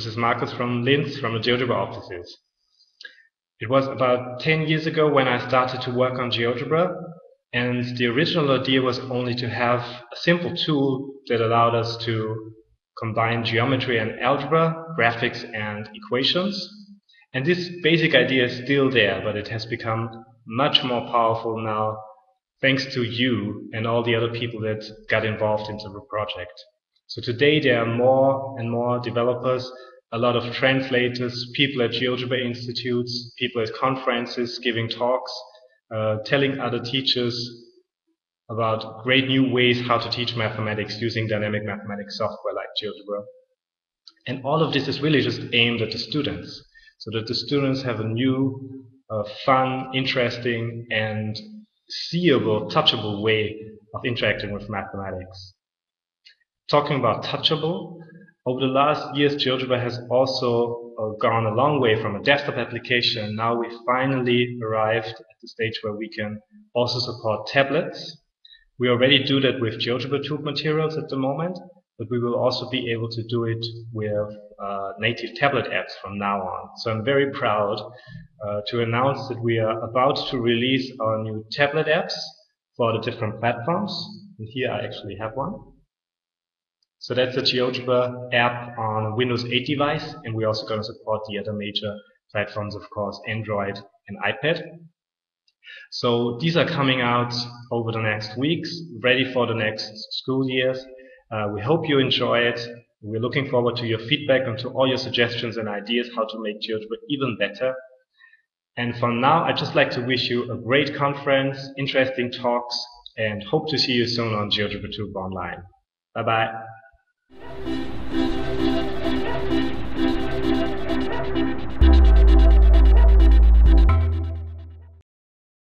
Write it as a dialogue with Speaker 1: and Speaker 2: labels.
Speaker 1: This is Markus from Linz, from the GeoGebra offices. It was about 10 years ago when I started to work on GeoGebra, and the original idea was only to have a simple tool that allowed us to combine geometry and algebra, graphics and equations. And this basic idea is still there, but it has become much more powerful now, thanks to you and all the other people that got involved into the project. So today there are more and more developers, a lot of translators, people at GeoGebra institutes, people at conferences giving talks, telling other teachers about great new ways how to teach mathematics using dynamic mathematics software like GeoGebra. And all of this is really just aimed at the students, so that the students have a new, fun, interesting, and seeable, touchable way of interacting with mathematics. Talking about touchable, over the last years GeoGebra has also gone a long way from a desktop application. Now we finally arrived at the stage where we can also support tablets. We already do that with GeoGebra tube materials at the moment, but we will also be able to do it with native tablet apps from now on. So I'm very proud to announce that we are about to release our new tablet apps for the different platforms. And here I actually have one. So that's the GeoGebra app on a Windows 8 device, and we're also going to support the other major platforms, of course, Android and iPad. So these are coming out over the next weeks, ready for the next school years. We hope you enjoy it. We're looking forward to your feedback and to all your suggestions and ideas how to make GeoGebra even better. And for now, I'd just like to wish you a great conference, interesting talks, and hope to see you soon on GeoGebra Tube Online. Bye-bye.